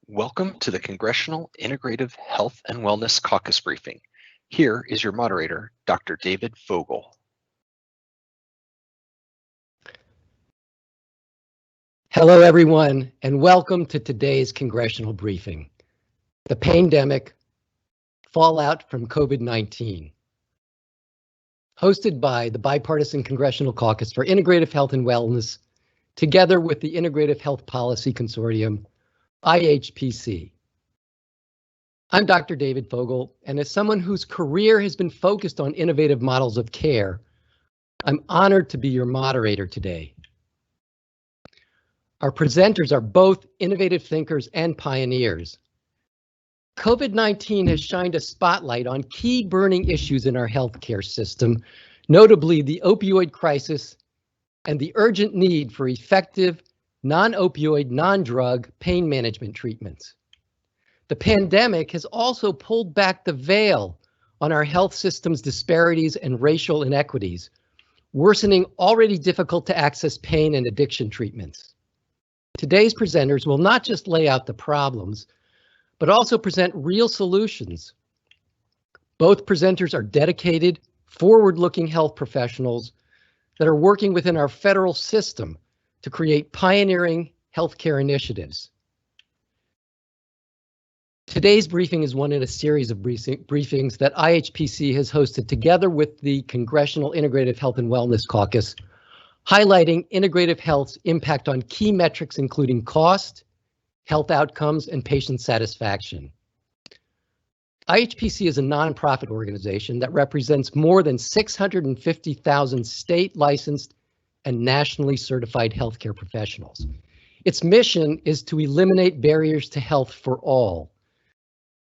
Welcome to the Congressional Integrative Health and Wellness Caucus briefing. Here is your moderator, Dr. David Vogel. Hello, everyone, and welcome to today's congressional briefing, the Pain-demic, fallout from COVID-19. Hosted by the Bipartisan Congressional Caucus for Integrative Health and Wellness, together with the Integrative Health Policy Consortium, IHPC. I'm Dr. David Vogel, and as someone whose career has been focused on innovative models of care, I'm honored to be your moderator today. Our presenters are both innovative thinkers and pioneers. COVID-19 has shined a spotlight on key burning issues in our healthcare system, notably the opioid crisis and the urgent need for effective, non-opioid, non-drug pain management treatments. The pandemic has also pulled back the veil on our health system's disparities and racial inequities, worsening already difficult to access pain and addiction treatments. Today's presenters will not just lay out the problems, but also present real solutions. Both presenters are dedicated, forward-looking health professionals that are working within our federal system to create pioneering healthcare initiatives. Today's briefing is one in a series of briefings that IHPC has hosted together with the Congressional Integrative Health and Wellness Caucus, highlighting integrative health's impact on key metrics including cost, health outcomes, and patient satisfaction. IHPC is a nonprofit organization that represents more than 650,000 state licensed and nationally certified healthcare professionals. Its mission is to eliminate barriers to health for all.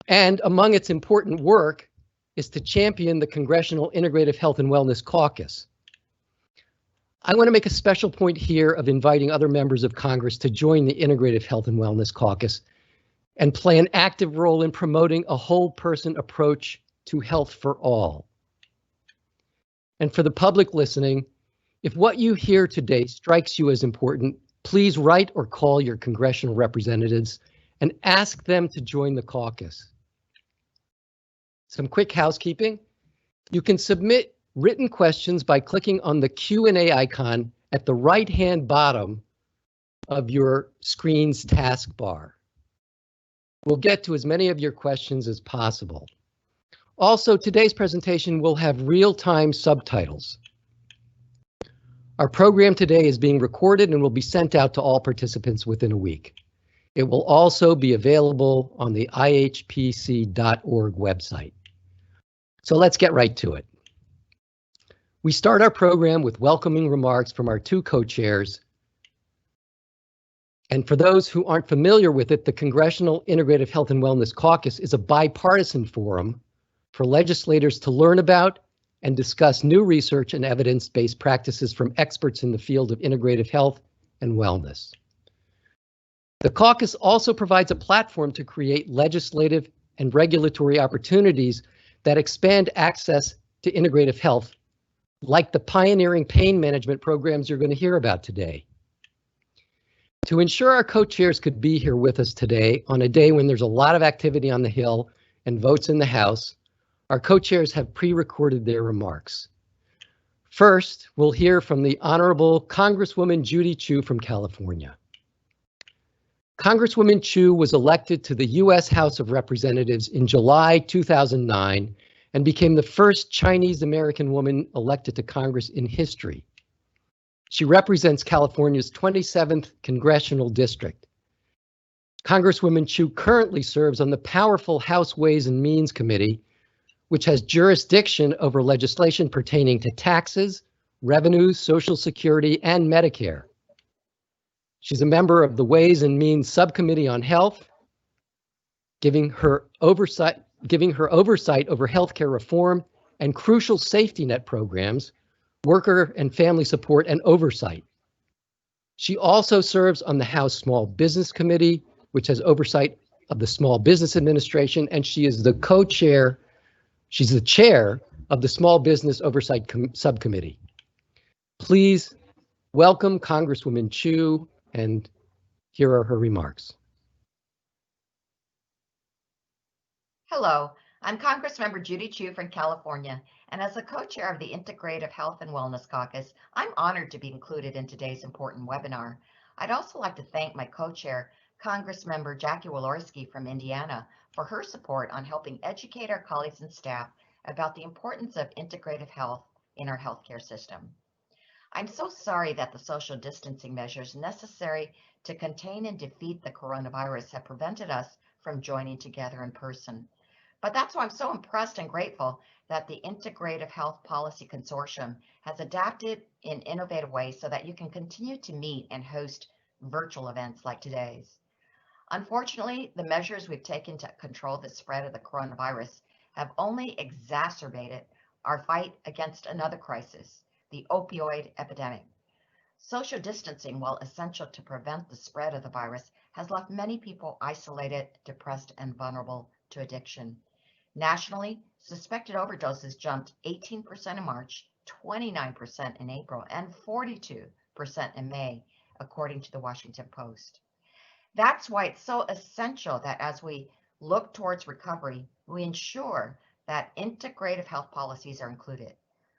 And among its important work is to champion the Congressional Integrative Health and Wellness Caucus. I want to make a special point here of inviting other members of Congress to join the Integrative Health and Wellness Caucus and play an active role in promoting a whole person approach to health for all. And for the public listening, if what you hear today strikes you as important, please write or call your congressional representatives and ask them to join the caucus. Some quick housekeeping. You can submit written questions by clicking on the Q&A icon at the right-hand bottom of your screen's taskbar. We'll get to as many of your questions as possible. Also, today's presentation will have real-time subtitles. Our program today is being recorded and will be sent out to all participants within a week. It will also be available on the ihpc.org website. So let's get right to it. We start our program with welcoming remarks from our two co-chairs. And for those who aren't familiar with it, the Congressional Integrative Health and Wellness Caucus is a bipartisan forum for legislators to learn about and discuss new research and evidence-based practices from experts in the field of integrative health and wellness. The caucus also provides a platform to create legislative and regulatory opportunities that expand access to integrative health, like the pioneering pain management programs you're going to hear about today. To ensure our co-chairs could be here with us today on a day when there's a lot of activity on the Hill and votes in the House, our co-chairs have pre-recorded their remarks. First, we'll hear from the Honorable Congresswoman Judy Chu from California. Congresswoman Chu was elected to the U.S. House of Representatives in July 2009 and became the first Chinese American woman elected to Congress in history. She represents California's 27th Congressional District. Congresswoman Chu currently serves on the powerful House Ways and Means Committee, which has jurisdiction over legislation pertaining to taxes, revenues, Social Security, and Medicare. She's a member of the Ways and Means Subcommittee on Health, giving her oversight over healthcare reform and crucial safety net programs, Worker and Family Support and Oversight. She also serves on the House Small Business Committee, which has oversight of the Small Business Administration, and she is the co-chair, she's the chair of the Small Business Oversight Subcommittee. Please welcome Congresswoman Chu, and here are her remarks. Hello, I'm Congressmember Judy Chu from California, and as the co-chair of the Integrative Health and Wellness Caucus, I'm honored to be included in today's important webinar. I'd also like to thank my co-chair, Congressmember Jackie Walorski from Indiana, for her support on helping educate our colleagues and staff about the importance of integrative health in our healthcare system. I'm so sorry that the social distancing measures necessary to contain and defeat the coronavirus have prevented us from joining together in person. But that's why I'm so impressed and grateful that the Integrative Health Policy Consortium has adapted in innovative ways so that you can continue to meet and host virtual events like today's. Unfortunately, the measures we've taken to control the spread of the coronavirus have only exacerbated our fight against another crisis, the opioid epidemic. Social distancing, while essential to prevent the spread of the virus, has left many people isolated, depressed, and vulnerable to addiction. Nationally, suspected overdoses jumped 18% in March, 29% in April, and 42% in May, according to the Washington Post. That's why it's so essential that as we look towards recovery, we ensure that integrative health policies are included.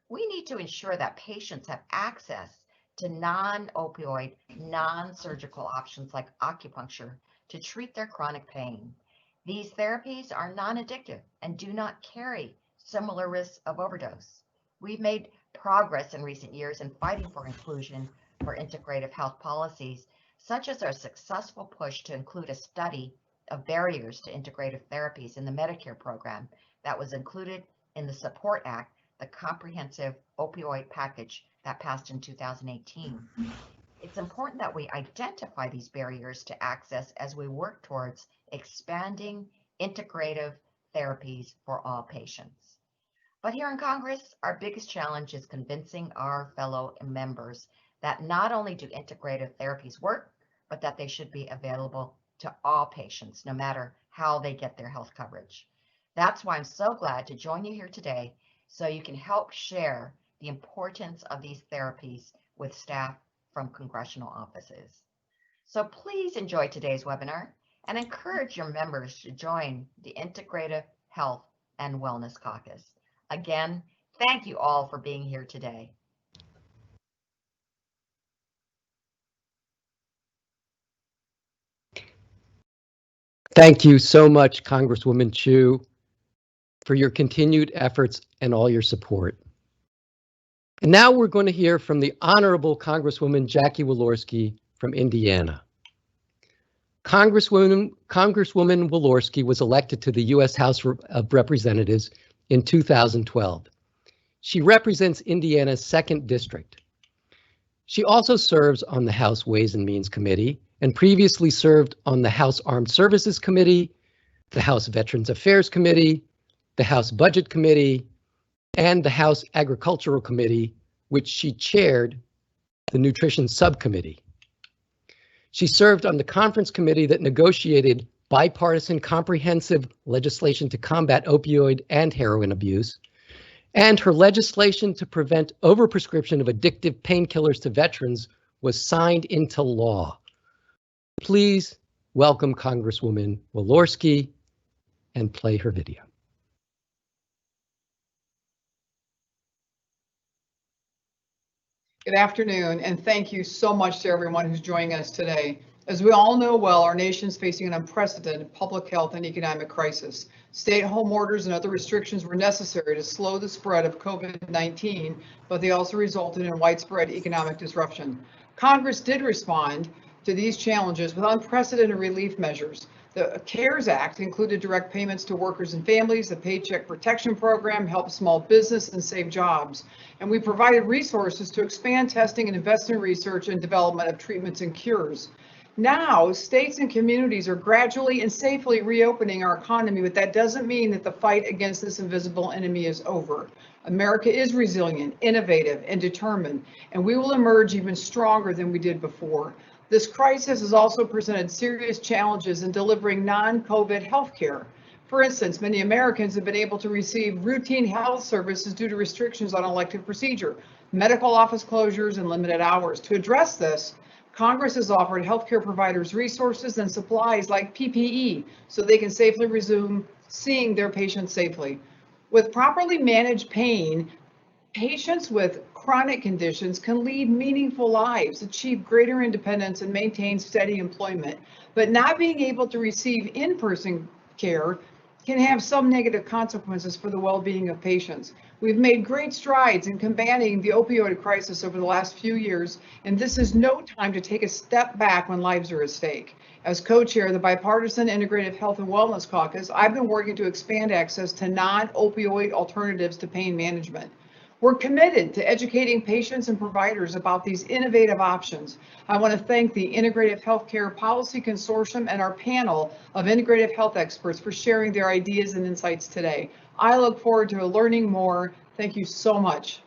We need to ensure that patients have access to non-opioid, non-surgical options like acupuncture to treat their chronic pain. These therapies are non-addictive and do not carry similar risks of overdose. We've made progress in recent years in fighting for inclusion for integrative health policies, such as our successful push to include a study of barriers to integrative therapies in the Medicare program that was included in the Support Act, the comprehensive opioid package that passed in 2018. It's important that we identify these barriers to access as we work towards expanding integrative therapies for all patients. But here in Congress, our biggest challenge is convincing our fellow members that not only do integrative therapies work, but that they should be available to all patients, no matter how they get their health coverage. That's why I'm so glad to join you here today so you can help share the importance of these therapies with staff from congressional offices. So please enjoy today's webinar and encourage your members to join the Integrative Health and Wellness Caucus. Again, thank you all for being here today. Thank you so much, Congresswoman Chu, for your continued efforts and all your support. And now we're going to hear from the Honorable Congresswoman Jackie Walorski from Indiana. Congresswoman Walorski was elected to the U.S. House of Representatives in 2012. She represents Indiana's 2nd District. She also serves on the House Ways and Means Committee and previously served on the House Armed Services Committee, the House Veterans Affairs Committee, the House Budget Committee, and the House Agricultural Committee, which she chaired the Nutrition Subcommittee. She served on the conference committee that negotiated bipartisan comprehensive legislation to combat opioid and heroin abuse, and her legislation to prevent overprescription of addictive painkillers to veterans was signed into law. Please welcome Congresswoman Walorski and play her video. Good afternoon, and thank you so much to everyone who's joining us today. As we all know well, our nation is facing an unprecedented public health and economic crisis. Stay-at-home orders and other restrictions were necessary to slow the spread of COVID-19, but they also resulted in widespread economic disruption. Congress did respond to these challenges with unprecedented relief measures. The CARES Act included direct payments to workers and families. The Paycheck Protection Program helped small business and save jobs. And we provided resources to expand testing and invest in research and development of treatments and cures. Now, states and communities are gradually and safely reopening our economy, but that doesn't mean that the fight against this invisible enemy is over. America is resilient, innovative, and determined, and we will emerge even stronger than we did before. This crisis has also presented serious challenges in delivering non-COVID health care. For instance, many Americans have been able to receive routine health services due to restrictions on elective procedure, medical office closures, and limited hours. To address this, Congress has offered healthcare providers resources and supplies like PPE so they can safely resume seeing their patients safely. With properly managed pain, patients with chronic conditions can lead meaningful lives, achieve greater independence, and maintain steady employment. But not being able to receive in-person care can have some negative consequences for the well-being of patients. We've made great strides in combating the opioid crisis over the last few years, and this is no time to take a step back when lives are at stake. As co-chair of the Bipartisan Integrative Health and Wellness Caucus, I've been working to expand access to non-opioid alternatives to pain management. We're committed to educating patients and providers about these innovative options. I want to thank the Integrative Healthcare Policy Consortium and our panel of integrative health experts for sharing their ideas and insights today. I look forward to learning more. Thank you so much.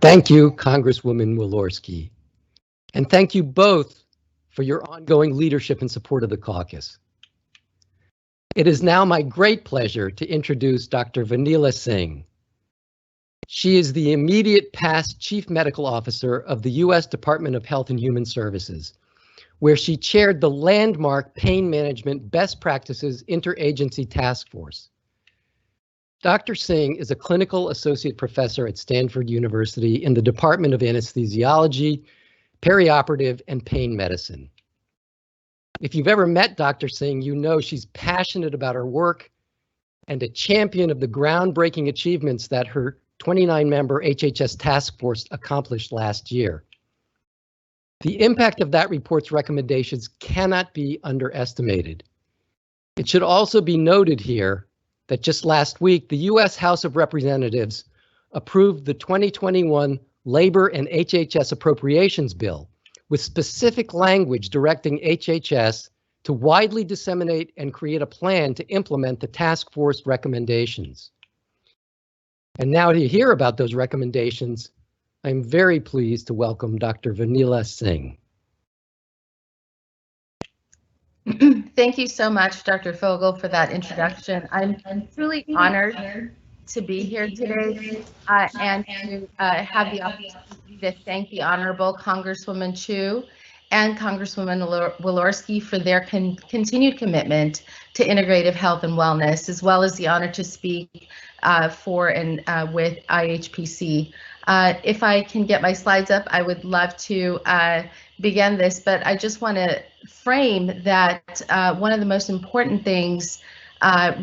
Thank you, Congresswoman Walorski. And thank you both for your ongoing leadership and support of the caucus. It is now my great pleasure to introduce Dr. Vanila Singh. She is the immediate past Chief Medical Officer of the U.S. Department of Health and Human Services, where she chaired the landmark Pain Management Best Practices Interagency Task Force. Dr. Singh is a clinical associate professor at Stanford University in the Department of Anesthesiology, Perioperative, and Pain Medicine. If you've ever met Dr. Singh, you know she's passionate about her work and a champion of the groundbreaking achievements that her 29-member HHS task force accomplished last year. The impact of that report's recommendations cannot be underestimated. It should also be noted here that just last week, the U.S. House of Representatives approved the 2021 Labor and HHS Appropriations Bill, with specific language directing HHS to widely disseminate and create a plan to implement the task force recommendations. And now to hear about those recommendations, I'm very pleased to welcome Dr. Vanila Singh. Thank you so much, Dr. Fogel, for that introduction. I'm truly honored to be here today and to have the opportunity to thank the Honorable Congresswoman Chu and Congresswoman Walorski for their continued commitment to integrative health and wellness, as well as the honor to speak for and with IHPC. If I can get my slides up, I would love to begin this, but I just want to frame that one of the most important things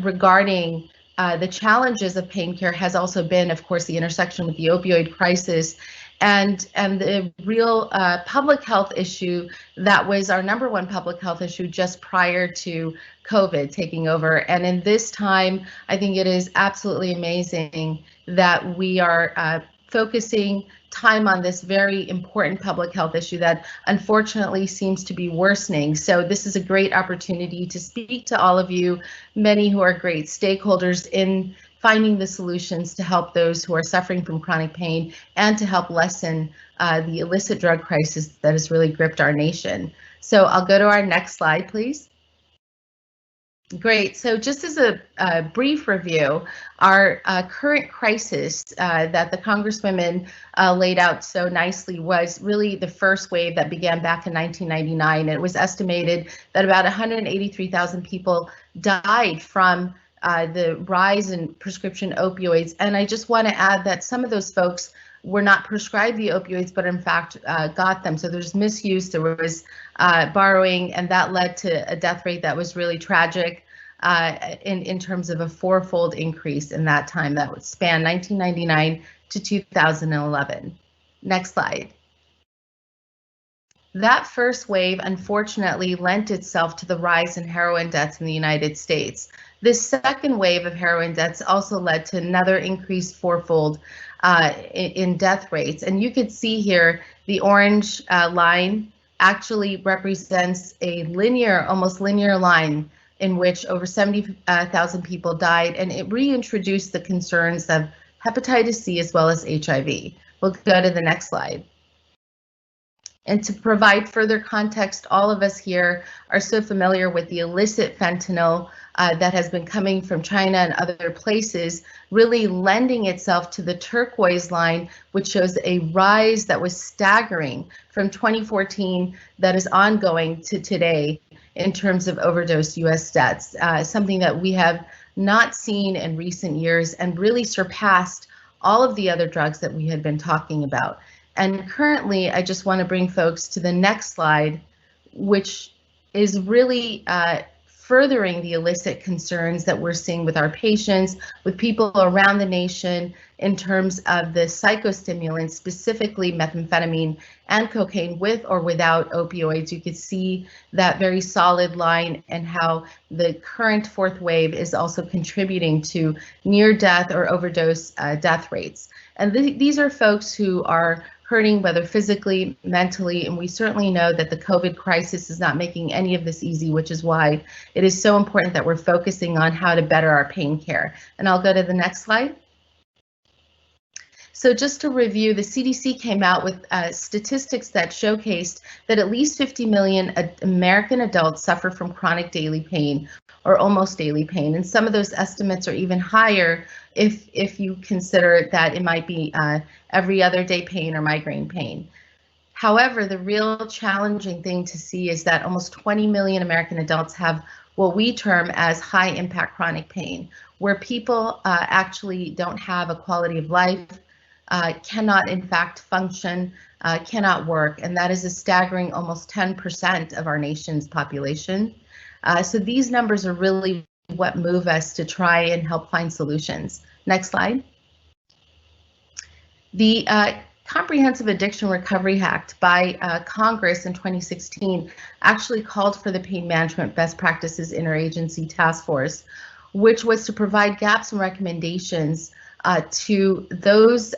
regarding the challenges of pain care has also been, of course, the intersection with the opioid crisis and the real public health issue that was our #1 public health issue just prior to COVID taking over. And in this time, I think it is absolutely amazing that we are focusing time on this very important public health issue that unfortunately seems to be worsening. So this is a great opportunity to speak to all of you, many who are great stakeholders in finding the solutions to help those who are suffering from chronic pain and to help lessen the illicit drug crisis that has really gripped our nation. So I'll go to our next slide, please. Great. So just as a brief review, our current crisis that the Congresswomen laid out so nicely was really the first wave that began back in 1999. It was estimated that about 183,000 people died from the rise in prescription opioids. And I just want to add that some of those folks were not prescribed the opioids, but in fact got them. So there's misuse, there was borrowing, and that led to a death rate that was really tragic in terms of a 4-fold increase in that time that would span 1999 to 2011. Next slide. That first wave unfortunately lent itself to the rise in heroin deaths in the United States. This second wave of heroin deaths also led to another increased fourfold in death rates. And you could see here the orange line actually represents a linear, almost linear line in which over 70,000 people died, and it reintroduced the concerns of hepatitis C as well as HIV. We'll go to the next slide. And to provide further context, all of us here are so familiar with the illicit fentanyl that has been coming from China and other places, really lending itself to the turquoise line, which shows a rise that was staggering from 2014 that is ongoing to today in terms of overdose US deaths, something that we have not seen in recent years and really surpassed all of the other drugs that we had been talking about. And currently, I just want to bring folks to the next slide, which is really furthering the illicit concerns that we're seeing with our patients, with people around the nation in terms of the psychostimulants, specifically methamphetamine and cocaine with or without opioids. You could see that very solid line and how the current fourth wave is also contributing to near death or overdose death rates. And these are folks who are hurting, whether physically, mentally, and we certainly know that the COVID crisis is not making any of this easy, which is why it is so important that we're focusing on how to better our pain care. And I'll go to the next slide. So just to review, the CDC came out with statistics that showcased that at least 50 million American adults suffer from chronic daily pain or almost daily pain. And some of those estimates are even higher if you consider that it might be every other day pain or migraine pain. However, the real challenging thing to see is that almost 20 million American adults have what we term as high impact chronic pain, where people actually don't have a quality of life, cannot in fact function, cannot work, and that is a staggering almost 10% of our nation's population. So these numbers are really what move us to try and help find solutions. Next slide. The Comprehensive Addiction Recovery Act by Congress in 2016 actually called for the Pain Management Best Practices Interagency Task Force, which was to provide gaps and recommendations to those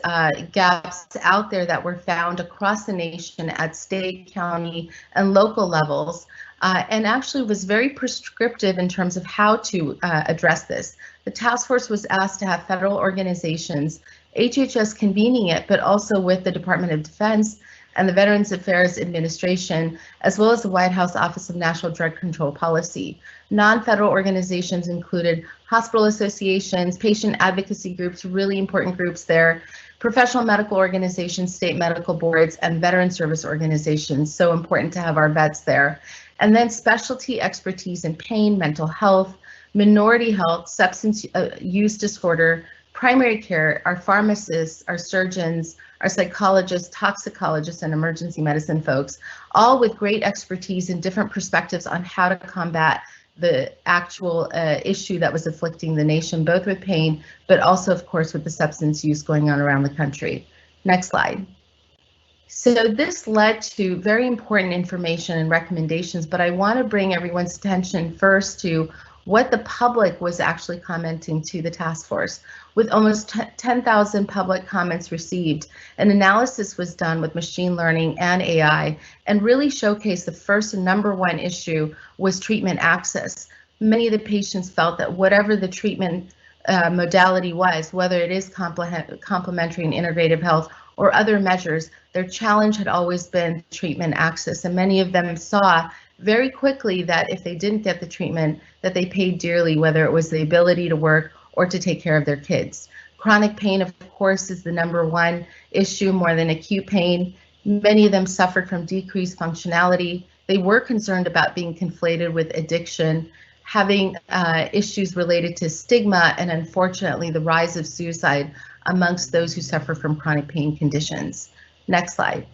gaps out there that were found across the nation at state, county, and local levels, and actually was very prescriptive in terms of how to address this. The task force was asked to have federal organizations, HHS convening it, but also with the Department of Defense and the Veterans Affairs Administration, as well as the White House Office of National Drug Control Policy. Non-federal organizations included hospital associations, patient advocacy groups, really important groups there, professional medical organizations, state medical boards, and veteran service organizations. So important to have our vets there. And then specialty expertise in pain, mental health, minority health, substance use disorder, primary care, our pharmacists, our surgeons, our psychologists, toxicologists, and emergency medicine folks, all with great expertise and different perspectives on how to combat the actual issue that was afflicting the nation, both with pain, but also, of course, with the substance use going on around the country. Next slide. So this led to very important information and recommendations, but I want to bring everyone's attention first to what the public was actually commenting to the task force. With almost 10,000 public comments received, an analysis was done with machine learning and AI and really showcased the first and number one issue was treatment access. Many of the patients felt that whatever the treatment modality was, whether it is complementary and integrative health or other measures, their challenge had always been treatment access, and many of them saw very quickly that if they didn't get the treatment, that they paid dearly, whether it was the ability to work or to take care of their kids. Chronic pain, of course, is the number one issue, more than acute pain. Many of them suffered from decreased functionality. They were concerned about being conflated with addiction, having issues related to stigma, and unfortunately, the rise of suicide amongst those who suffer from chronic pain conditions. Next slide.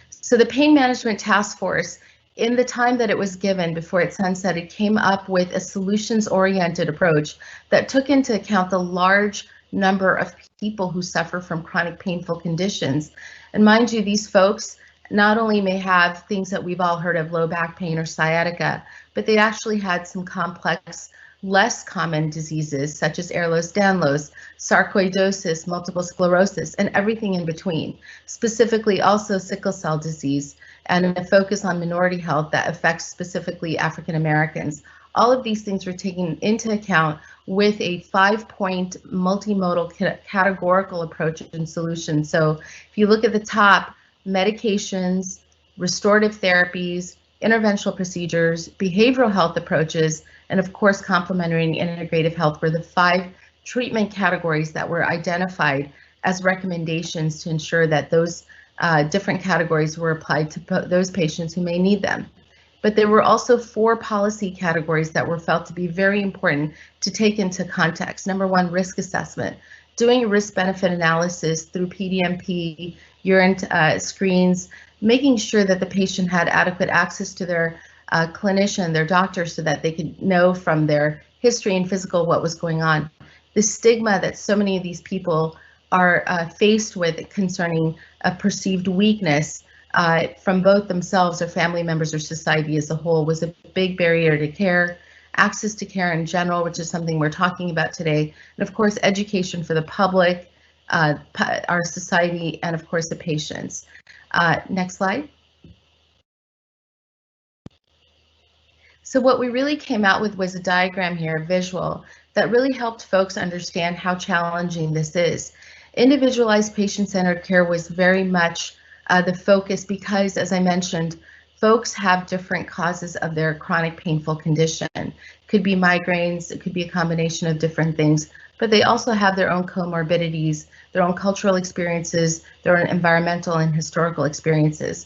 So the Pain Management Task Force, in the time that it was given before it sunsetted, came up with a solutions-oriented approach that took into account the large number of people who suffer from chronic painful conditions. And mind you, these folks not only may have things that we've all heard of, low back pain or sciatica, but they actually had some complex, less common diseases such as Ehlers-Danlos, sarcoidosis, multiple sclerosis, and everything in between. Specifically also sickle cell disease and a focus on minority health that affects specifically African Americans. All of these things were taken into account with a 5-point multimodal categorical approach and solution. So if you look at the top, medications, restorative therapies, interventional procedures, behavioral health approaches, and of course, complementary and integrative health were the 5 treatment categories that were identified as recommendations to ensure that those different categories were applied to those patients who may need them. But there were also 4 policy categories that were felt to be very important to take into context. Number 1, risk assessment. Doing a risk-benefit analysis through PDMP, urine screens, making sure that the patient had adequate access to their clinician, their doctor, so that they could know from their history and physical what was going on. The stigma that so many of these people are faced with concerning a perceived weakness from both themselves or family members or society as a whole was a big barrier to care, access to care in general, which is something we're talking about today, and of course education for the public, our society, and of course the patients. Next slide. So what we really came out with was a diagram here, a visual, that really helped folks understand how challenging this is. Individualized patient-centered care was very much the focus because, as I mentioned, folks have different causes of their chronic painful condition. Could be migraines, it could be a combination of different things, but they also have their own comorbidities, their own cultural experiences, their own environmental and historical experiences.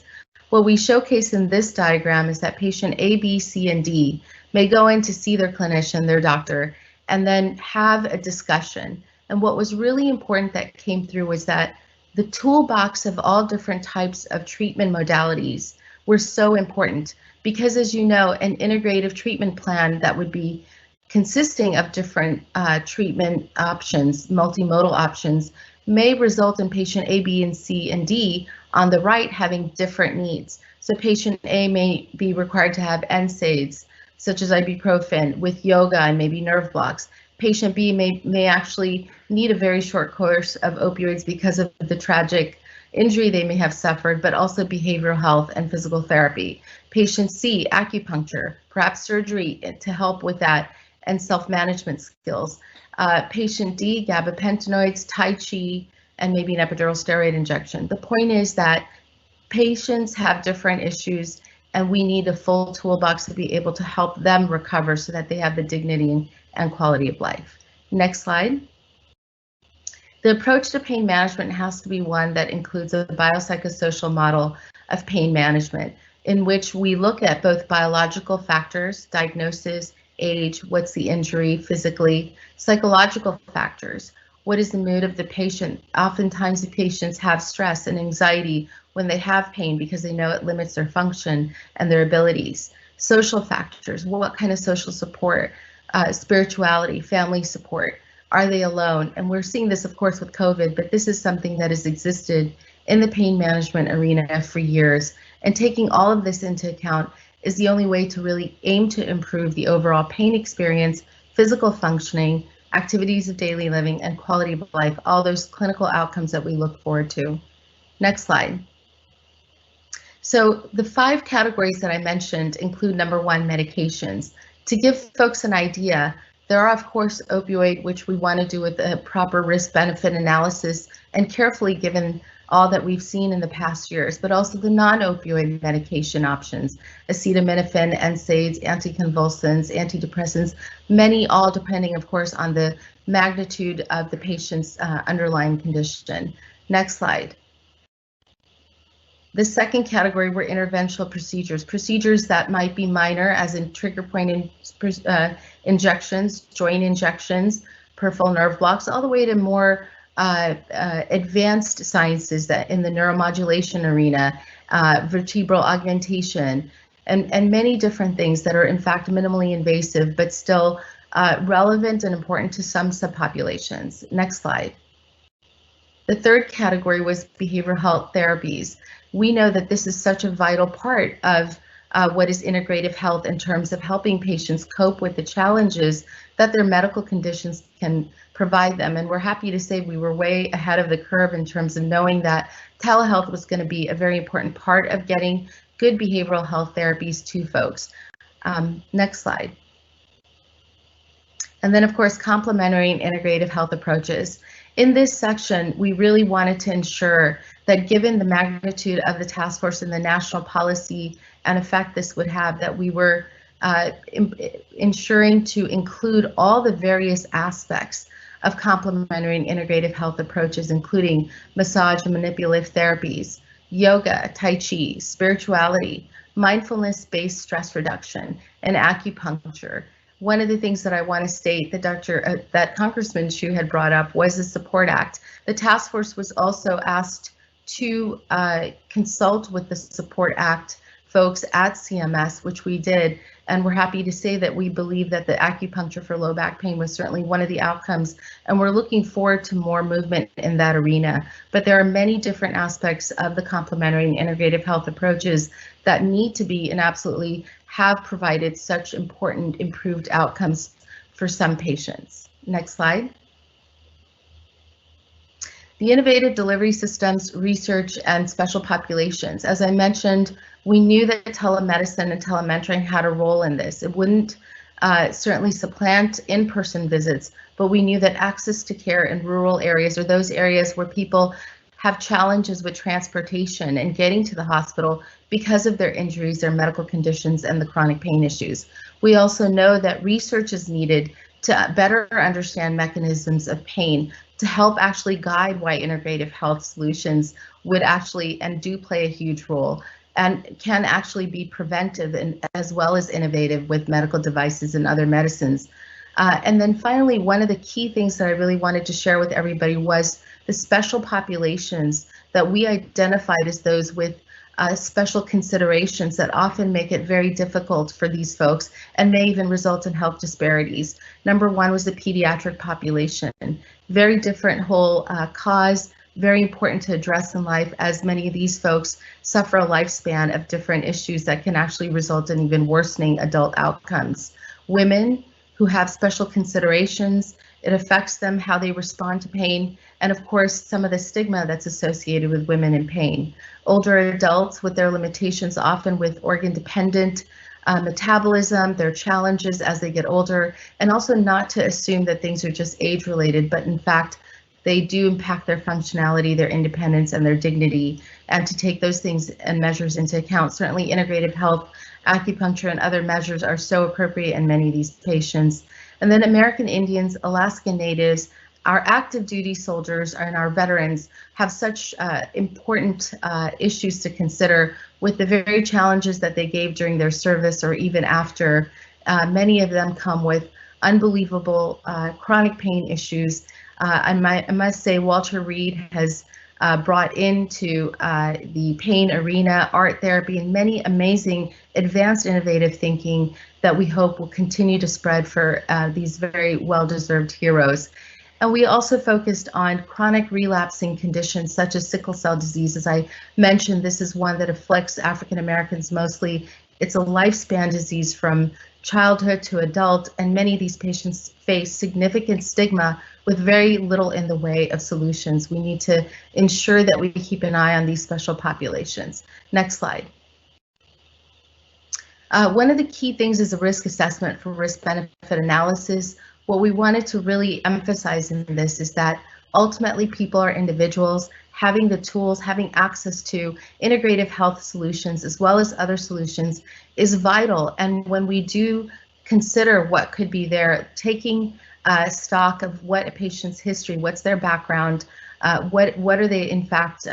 What we showcase in this diagram is that patient A, B, C, and D may go in to see their clinician, their doctor, and then have a discussion. And what was really important that came through was that the toolbox of all different types of treatment modalities were so important because, as you know, an integrative treatment plan that would be consisting of different treatment options, multimodal options, may result in patient A, B, and C, and D on the right having different needs. So patient A may be required to have NSAIDs, such as ibuprofen, with yoga and maybe nerve blocks. Patient B may actually need a very short course of opioids because of the tragic injury they may have suffered, but also behavioral health and physical therapy. Patient C, acupuncture, perhaps surgery to help with that, and self-management skills. Patient D, gabapentinoids, Tai Chi, and maybe an epidural steroid injection. The point is that patients have different issues and we need a full toolbox to be able to help them recover so that they have the dignity and quality of life. Next slide. The approach to pain management has to be one that includes a biopsychosocial model of pain management in which we look at both biological factors, diagnosis, age, what's the injury physically, psychological factors, what is the mood of the patient. Oftentimes the patients have stress and anxiety when they have pain because they know it limits their function and their abilities. Social factors, what kind of social support, spirituality, family support, are they alone? And we're seeing this of course with COVID, but this is something that has existed in the pain management arena for years. And taking all of this into account is the only way to really aim to improve the overall pain experience, physical functioning, activities of daily living, and quality of life, all those clinical outcomes that we look forward to. Next slide. So the 5 categories that I mentioned include number 1, medications. To give folks an idea, there are of course opioid, which we want to do with a proper risk-benefit analysis and carefully given all that we've seen in the past years, but also the non-opioid medication options, acetaminophen, NSAIDs, anticonvulsants, antidepressants, many all depending of course on the magnitude of the patient's underlying condition. Next slide. The second category were interventional procedures, procedures that might be minor, as in trigger point injections, joint injections, peripheral nerve blocks, all the way to more advanced sciences that in the neuromodulation arena, vertebral augmentation, and many different things that are in fact minimally invasive, but still relevant and important to some subpopulations. Next slide. The third category was behavioral health therapies. We know that this is such a vital part of what is integrative health in terms of helping patients cope with the challenges that their medical conditions can provide them. And we're happy to say we were way ahead of the curve in terms of knowing that telehealth was going to be a very important part of getting good behavioral health therapies to folks. Next slide. And then, of course, complementary and integrative health approaches. In this section, we really wanted to ensure that given the magnitude of the task force and the national policy and effect this would have, that we were ensuring to include all the various aspects of complementary and integrative health approaches, including massage and manipulative therapies, yoga, tai chi, spirituality, mindfulness-based stress reduction, and acupuncture. One of the things that I want to state that that Congressman Chu had brought up was the Support Act. The task force was also asked to consult with the Support Act folks at CMS, which we did, and we're happy to say that we believe that the acupuncture for low back pain was certainly one of the outcomes, and we're looking forward to more movement in that arena. But there are many different aspects of the complementary and integrative health approaches that need to be and absolutely have provided such important improved outcomes for some patients. Next slide. The innovative delivery systems, research, and special populations. As I mentioned, we knew that telemedicine and telementoring had a role in this. It wouldn't certainly supplant in-person visits, but we knew that access to care in rural areas, or those areas where people have challenges with transportation and getting to the hospital because of their injuries, their medical conditions, and the chronic pain issues. We also know that research is needed to better understand mechanisms of pain to help actually guide why integrative health solutions would actually and do play a huge role and can actually be preventive and as well as innovative with medical devices and other medicines. And then finally, one of the key things that I really wanted to share with everybody was the special populations that we identified as those with special considerations that often make it very difficult for these folks and may even result in health disparities. Number one was the pediatric population. Very different whole cause, very important to address in life, as many of these folks suffer a lifespan of different issues that can actually result in even worsening adult outcomes. Women who have special considerations, it affects them how they respond to pain, and of course some of the stigma that's associated with women in pain. Older adults with their limitations, often with organ dependent metabolism, their challenges as they get older, and also not to assume that things are just age related, but in fact they do impact their functionality, their independence, and their dignity, and to take those things and measures into account. Certainly integrative health, acupuncture, and other measures are so appropriate in many of these patients. And then American Indians, Alaskan Natives, our active duty soldiers and our veterans have such important issues to consider with the very challenges that they gave during their service or even after. Many of them come with unbelievable chronic pain issues. I must say Walter Reed has brought into the pain arena art therapy and many amazing advanced innovative thinking that we hope will continue to spread for these very well-deserved heroes. And we also focused on chronic relapsing conditions such as sickle cell disease. As I mentioned, this is one that afflicts African Americans mostly. It's a lifespan disease from childhood to adult, and many of these patients face significant stigma with very little in the way of solutions. We need to ensure that we keep an eye on these special populations. Next slide. One of the key things is a risk assessment for risk-benefit analysis. What we wanted to really emphasize in this is that ultimately people are individuals. Having the tools, having access to integrative health solutions as well as other solutions is vital. And when we do consider what could be there, taking stock of what a patient's history, what's their background, what are they in fact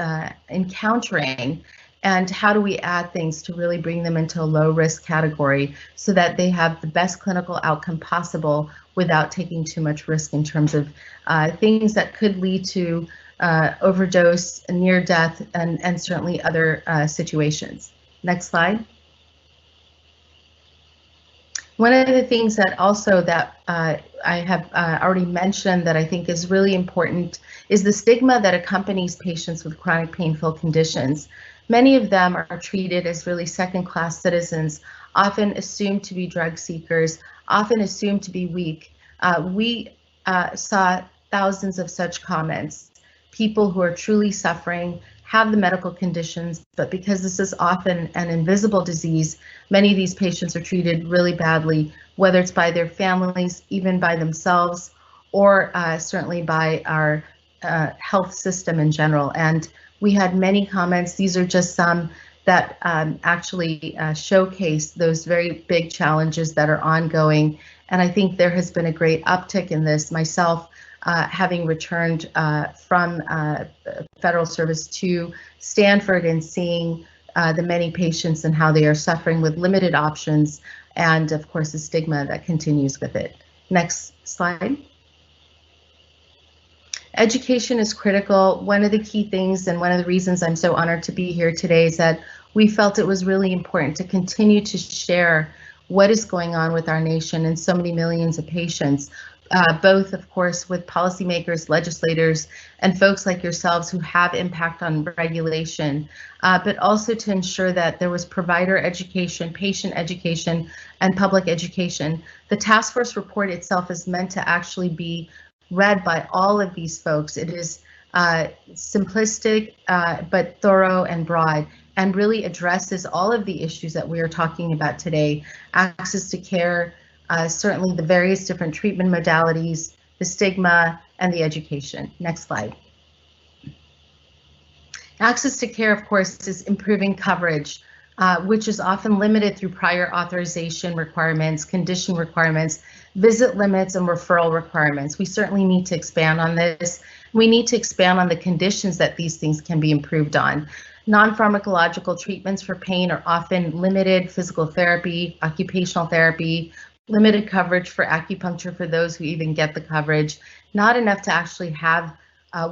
encountering, and how do we add things to really bring them into a low risk category so that they have the best clinical outcome possible without taking too much risk in terms of things that could lead to overdose, near death, and certainly other situations. Next slide. One of the things that also that I have already mentioned that I think is really important is the stigma that accompanies patients with chronic painful conditions. Many of them are treated as really second-class citizens, often assumed to be drug seekers, often assumed to be weak. We saw thousands of such comments. People who are truly suffering, have the medical conditions, but because this is often an invisible disease, many of these patients are treated really badly, whether it's by their families, even by themselves, or certainly by our health system in general. And we had many comments. These are just some that actually showcase those very big challenges that are ongoing. And I think there has been a great uptick in this. Myself, having returned from federal service to Stanford and seeing the many patients and how they are suffering with limited options, and of course the stigma that continues with it. Next slide. Education is critical. One of the key things and one of the reasons I'm so honored to be here today is that we felt it was really important to continue to share what is going on with our nation and so many millions of patients, both of course with policymakers, legislators, and folks like yourselves who have impact on regulation, but also to ensure that there was provider education, patient education, and public education. The task force report itself is meant to actually be read by all of these folks. It is simplistic, but thorough and broad, and really addresses all of the issues that we are talking about today. Access to care, certainly the various different treatment modalities, the stigma, and the education. Next slide. Access to care, of course, is improving coverage, which is often limited through prior authorization requirements, condition requirements, visit limits, and referral requirements. We certainly need to expand on this. We need to expand on the conditions that these things can be improved on. Non-pharmacological treatments for pain are often limited: physical therapy, occupational therapy, limited coverage for acupuncture for those who even get the coverage, not enough to actually have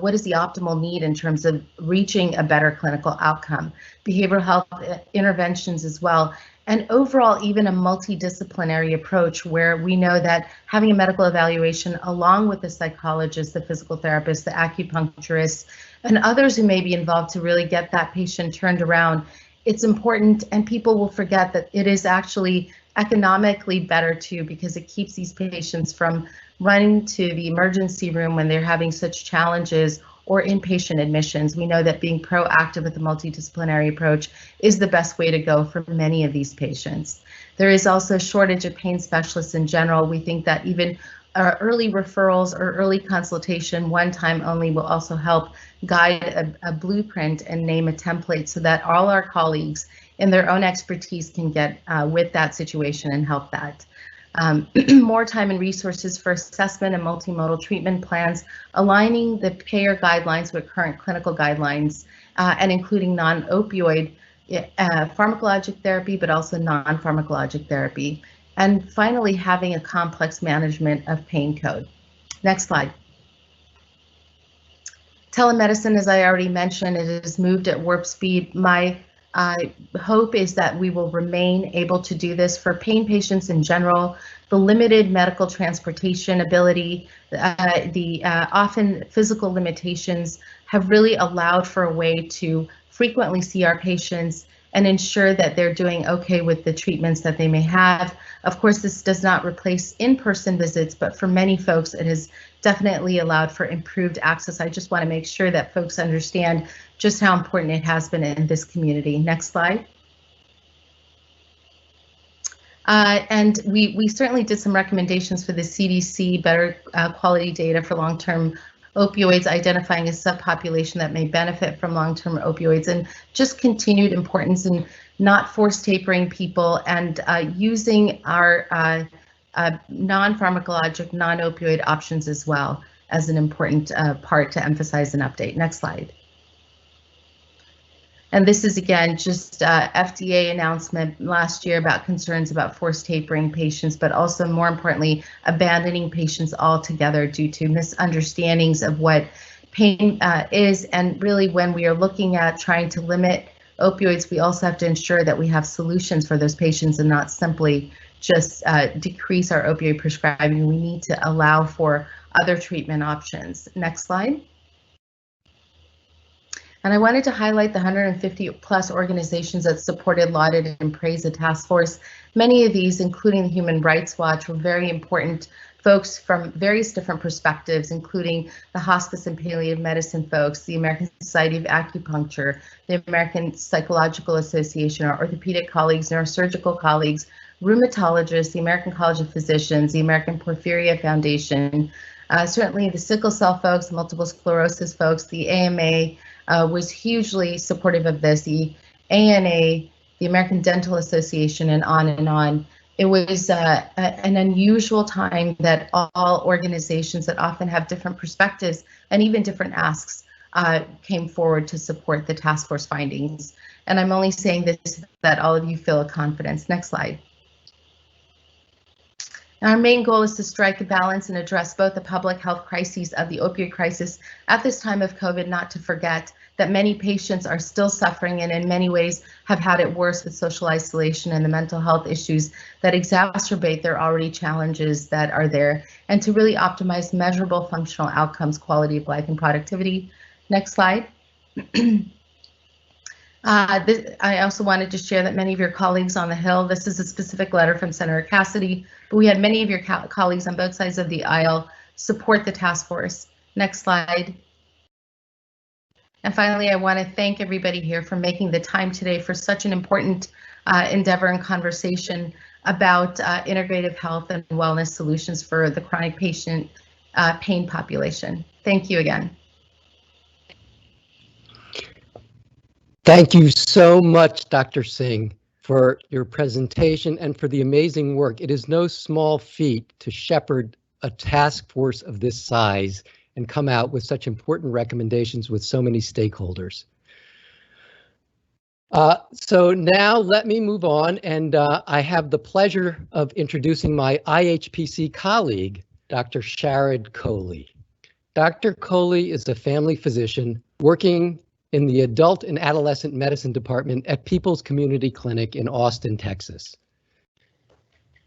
what is the optimal need in terms of reaching a better clinical outcome, behavioral health interventions as well, and overall even a multidisciplinary approach where we know that having a medical evaluation along with the psychologist, the physical therapist, the acupuncturist, and others who may be involved to really get that patient turned around, it's important, and people will forget that it is actually economically better too, because it keeps these patients from running to the emergency room when they're having such challenges or inpatient admissions. We know that being proactive with the multidisciplinary approach is the best way to go for many of these patients. There is also a shortage of pain specialists in general. We think that even early referrals or early consultation, one time only, will also help guide a blueprint and name a template so that all our colleagues in their own expertise can get with that situation and help that. More time and resources for assessment and multimodal treatment plans, aligning the payer guidelines with current clinical guidelines, and including non-opioid pharmacologic therapy, but also non-pharmacologic therapy. And finally, having a complex management of pain code. Next slide. Telemedicine, as I already mentioned, it has moved at warp speed. My hope is that we will remain able to do this for pain patients in general. The limited medical transportation ability, the often physical limitations have really allowed for a way to frequently see our patients and ensure that they're doing okay with the treatments that they may have. Of course, this does not replace in-person visits, but for many folks, it has definitely allowed for improved access. I just want to make sure that folks understand just how important it has been in this community. Next slide. And we certainly did some recommendations for the CDC, better quality data for long-term opioids, identifying a subpopulation that may benefit from long-term opioids, and just continued importance in not force tapering people and using our non-pharmacologic, non-opioid options as well as an important part to emphasize and update. Next slide. And this is again just FDA announcement last year about concerns about force tapering patients, but also more importantly, abandoning patients altogether due to misunderstandings of what pain is. And really, when we are looking at trying to limit opioids, we also have to ensure that we have solutions for those patients and not simply just decrease our opioid prescribing. We need to allow for other treatment options. Next slide. And I wanted to highlight the 150 plus organizations that supported, lauded, and praised the task force. Many of these, including the Human Rights Watch, were very important folks from various different perspectives, including the hospice and palliative medicine folks, the American Society of Acupuncture, the American Psychological Association, our orthopedic colleagues, neurosurgical colleagues, rheumatologists, the American College of Physicians, the American Porphyria Foundation, certainly the sickle cell folks, multiple sclerosis folks, the AMA was hugely supportive of this, the ANA, the American Dental Association, and on and on. It was an unusual time that all organizations that often have different perspectives and even different asks came forward to support the task force findings. And I'm only saying this that all of you feel a confidence. Next slide. Our main goal is to strike a balance and address both the public health crises of the opioid crisis at this time of COVID, not to forget that many patients are still suffering and in many ways have had it worse with social isolation and the mental health issues that exacerbate their already challenges that are there, and to really optimize measurable functional outcomes, quality of life, and productivity. Next slide. I also wanted to share that many of your colleagues on the Hill, this is a specific letter from Senator Cassidy, but we had many of your colleagues on both sides of the aisle support the task force. Next slide. And finally, I want to thank everybody here for making the time today for such an important endeavor and conversation about integrative health and wellness solutions for the chronic patient pain population. Thank you again. Thank you so much, Dr. Singh, for your presentation and for the amazing work. It is no small feat to shepherd a task force of this size and come out with such important recommendations with so many stakeholders. So now let me move on, and I have the pleasure of introducing my IHPC colleague, Dr. Sharad Kohli. Dr. Kohli is a family physician working in the Adult and Adolescent Medicine Department at People's Community Clinic in Austin, Texas.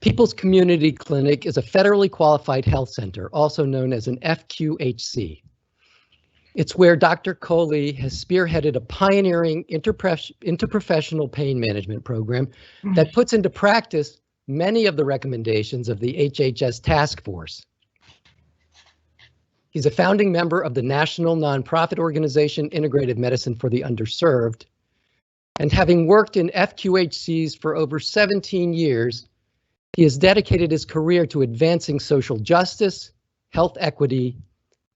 People's Community Clinic is a federally qualified health center, also known as an FQHC. It's where Dr. Kohli has spearheaded a pioneering interprofessional pain management program that puts into practice many of the recommendations of the HHS task force. He's a founding member of the national nonprofit organization Integrative Medicine for the Underserved, and having worked in FQHCs for over 17 years, he has dedicated his career to advancing social justice, health equity,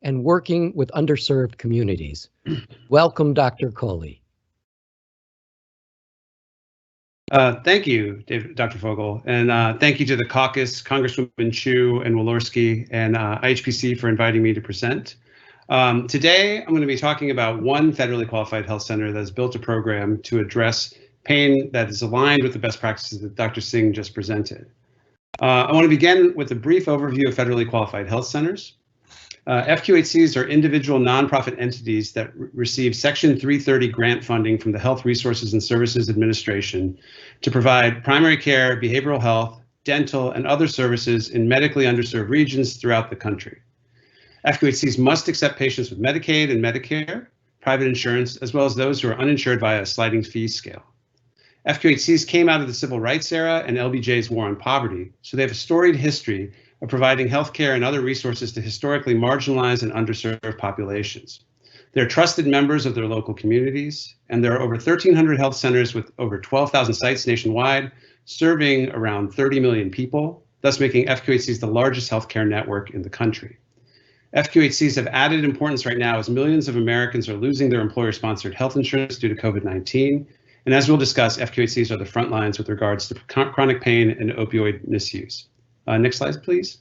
and working with underserved communities. Welcome, Dr. Kohli. Thank you, Dr. Fogel, and thank you to the caucus, Congresswoman Chu and Walorski, and IHPC for inviting me to present. Today, I'm going to be talking about one federally qualified health center that has built a program to address pain that is aligned with the best practices that Dr. Singh just presented. I want to begin with a brief overview of federally qualified health centers. FQHCs are individual nonprofit entities that receive Section 330 grant funding from the Health Resources and Services Administration to provide primary care, behavioral health, dental, and other services in medically underserved regions throughout the country. FQHCs must accept patients with Medicaid and Medicare, private insurance, as well as those who are uninsured via a sliding fee scale. FQHCs came out of the civil rights era and LBJ's war on poverty, so they have a storied history of providing healthcare and other resources to historically marginalized and underserved populations. They're trusted members of their local communities, and there are over 1,300 health centers with over 12,000 sites nationwide, serving around 30 million people, thus making FQHCs the largest healthcare network in the country. FQHCs have added importance right now as millions of Americans are losing their employer-sponsored health insurance due to COVID-19. And as we'll discuss, FQHCs are the front lines with regards to chronic pain and opioid misuse. Next slide, please.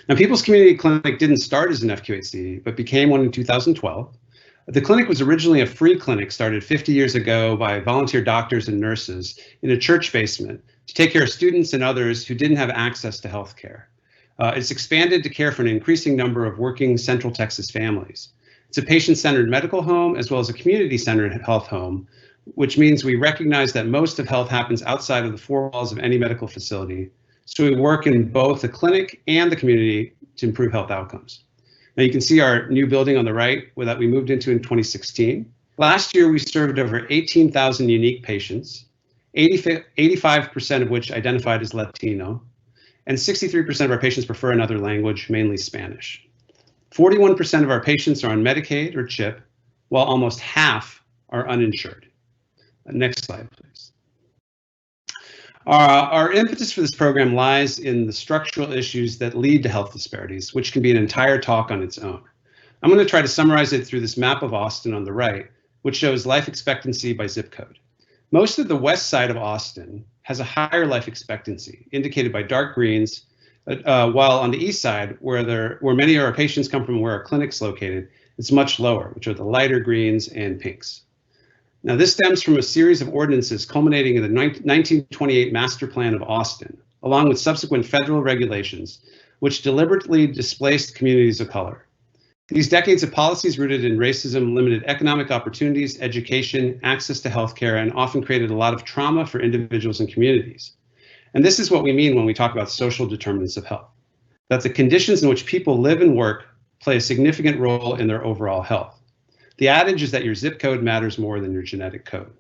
Now, People's Community Clinic didn't start as an FQHC, but became one in 2012. The clinic was originally a free clinic started 50 years ago by volunteer doctors and nurses in a church basement to take care of students and others who didn't have access to health care. It's expanded to care for an increasing number of working Central Texas families. It's a patient-centered medical home as well as a community-centered health home, which means we recognize that most of health happens outside of the four walls of any medical facility. So we work in both the clinic and the community to improve health outcomes. Now you can see our new building on the right that we moved into in 2016. Last year, we served over 18,000 unique patients, 85% of which identified as Latino, and 63% of our patients prefer another language, mainly Spanish. 41% of our patients are on Medicaid or CHIP, while almost half are uninsured. Next slide, please. Our impetus for this program lies in the structural issues that lead to health disparities, which can be an entire talk on its own. I'm going to try to summarize it through this map of Austin on the right, which shows life expectancy by zip code. Most of the west side of Austin has a higher life expectancy, indicated by dark greens, while on the east side, where many of our patients come from, where our clinic's located, it's much lower, which are the lighter greens and pinks. Now, this stems from a series of ordinances culminating in the 1928 Master Plan of Austin, along with subsequent federal regulations, which deliberately displaced communities of color. These decades of policies rooted in racism limited economic opportunities, education, access to healthcare, and often created a lot of trauma for individuals and communities. And this is what we mean when we talk about social determinants of health, that the conditions in which people live and work play a significant role in their overall health. The adage is that your zip code matters more than your genetic code.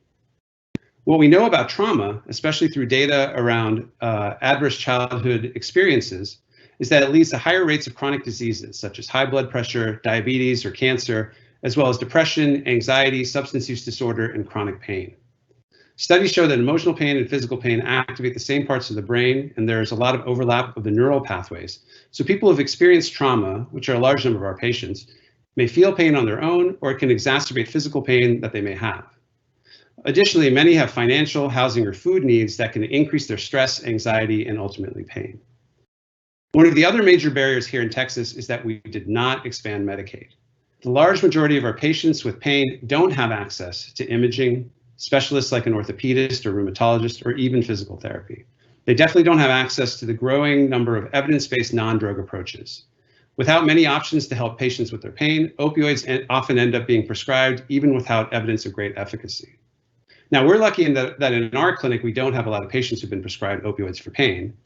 What we know about trauma, especially through data around adverse childhood experiences, is that it leads to higher rates of chronic diseases such as high blood pressure, diabetes, or cancer, as well as depression, anxiety, substance use disorder, and chronic pain. Studies show that emotional pain and physical pain activate the same parts of the brain, and there's a lot of overlap of the neural pathways. So people who've experienced trauma, which are a large number of our patients, may feel pain on their own, or it can exacerbate physical pain that they may have. Additionally, many have financial, housing, or food needs that can increase their stress, anxiety, and ultimately pain. One of the other major barriers here in Texas is that we did not expand Medicaid. The large majority of our patients with pain don't have access to imaging, specialists like an orthopedist or rheumatologist, or even physical therapy. They definitely don't have access to the growing number of evidence-based non-drug approaches. Without many options to help patients with their pain, opioids often end up being prescribed even without evidence of great efficacy. Now, we're lucky in that in our clinic, we don't have a lot of patients who've been prescribed opioids for pain,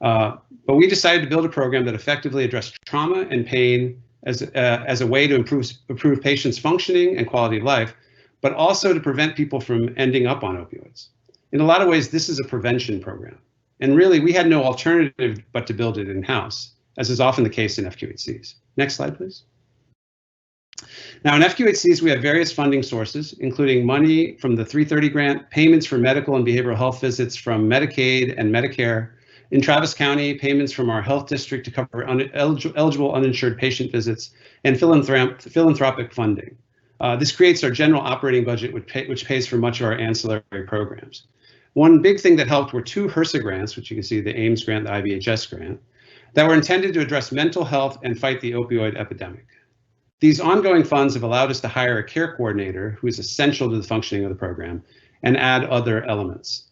but we decided to build a program that effectively addressed trauma and pain as a way to improve patients' functioning and quality of life, but also to prevent people from ending up on opioids. In a lot of ways, this is a prevention program. And really, we had no alternative but to build it in-house, as is often the case in FQHCs. Next slide, please. Now, in FQHCs, we have various funding sources, including money from the 330 grant, payments for medical and behavioral health visits from Medicaid and Medicare. In Travis County, payments from our health district to cover eligible uninsured patient visits, and philanthropic funding. This creates our general operating budget, which pays for much of our ancillary programs. One big thing that helped were 2 HRSA grants, which you can see, the AIMS grant, the IBHS grant, that were intended to address mental health and fight the opioid epidemic. These ongoing funds have allowed us to hire a care coordinator who is essential to the functioning of the program and add other elements.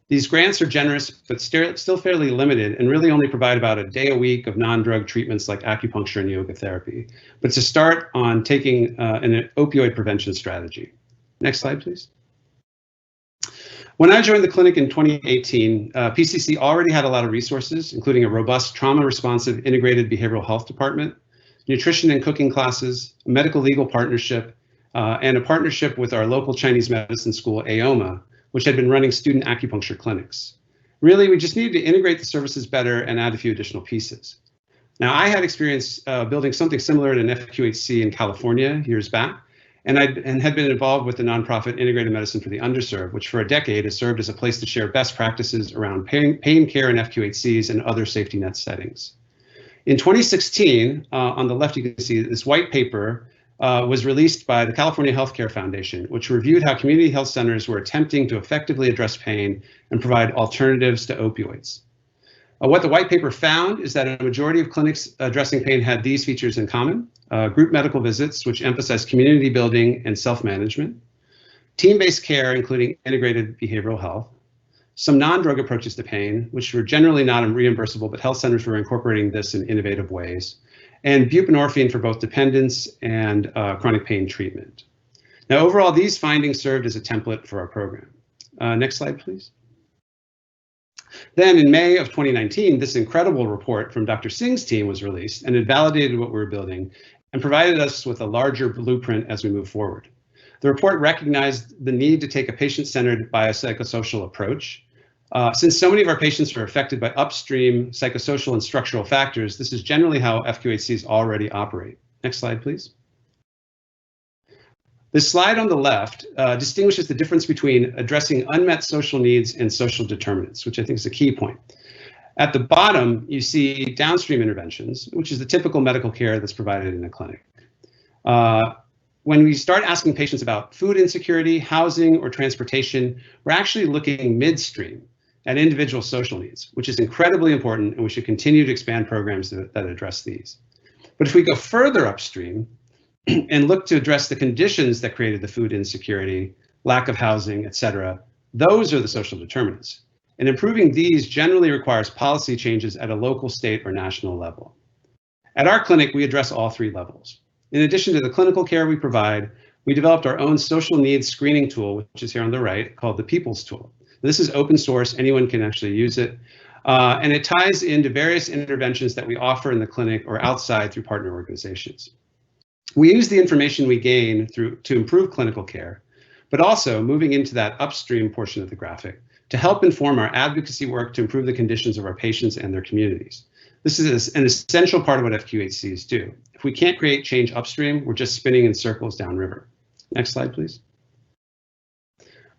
These grants are generous, but still fairly limited, and really only provide about a day a week of non-drug treatments like acupuncture and yoga therapy. But it's a start on taking an opioid prevention strategy. Next slide, please. When I joined the clinic in 2018, PCC already had a lot of resources, including a robust trauma-responsive integrated behavioral health department, nutrition and cooking classes, a medical legal partnership, and a partnership with our local Chinese medicine school, AOMA, which had been running student acupuncture clinics. Really, we just needed to integrate the services better and add a few additional pieces. Now, I had experience building something similar at an FQHC in California years back, and had been involved with the nonprofit Integrated Medicine for the Underserved, which for a decade has served as a place to share best practices around pain care in FQHCs and other safety net settings. In 2016, on the left, you can see this white paper was released by the California Healthcare Foundation, which reviewed how community health centers were attempting to effectively address pain and provide alternatives to opioids. What the white paper found is that a majority of clinics addressing pain had these features in common: group medical visits, which emphasize community building and self-management, team-based care, including integrated behavioral health, some non-drug approaches to pain, which were generally not reimbursable, but health centers were incorporating this in innovative ways, and buprenorphine for both dependence and chronic pain treatment. Now, overall, these findings served as a template for our program. Next slide, please. Then in May of 2019, this incredible report from Dr. Singh's team was released, and it validated what we were building and provided us with a larger blueprint as we move forward. The report recognized the need to take a patient-centered biopsychosocial approach. Since so many of our patients are affected by upstream psychosocial and structural factors, this is generally how FQHCs already operate. Next slide, please. This slide on the left distinguishes the difference between addressing unmet social needs and social determinants, which I think is a key point. At the bottom, you see downstream interventions, which is the typical medical care that's provided in a clinic. When we start asking patients about food insecurity, housing, or transportation, we're actually looking midstream at individual social needs, which is incredibly important, and we should continue to expand programs that address these. But if we go further upstream and look to address the conditions that created the food insecurity, lack of housing, et cetera, those are the social determinants. And improving these generally requires policy changes at a local, state, or national level. At our clinic, we address all three levels. In addition to the clinical care we provide, we developed our own social needs screening tool, which is here on the right, called the People's Tool. This is open source, anyone can actually use it. And it ties into various interventions that we offer in the clinic or outside through partner organizations. We use the information we gain to improve clinical care, but also moving into that upstream portion of the graphic to help inform our advocacy work to improve the conditions of our patients and their communities. This is an essential part of what FQHCs do. If we can't create change upstream, we're just spinning in circles downriver. Next slide, please.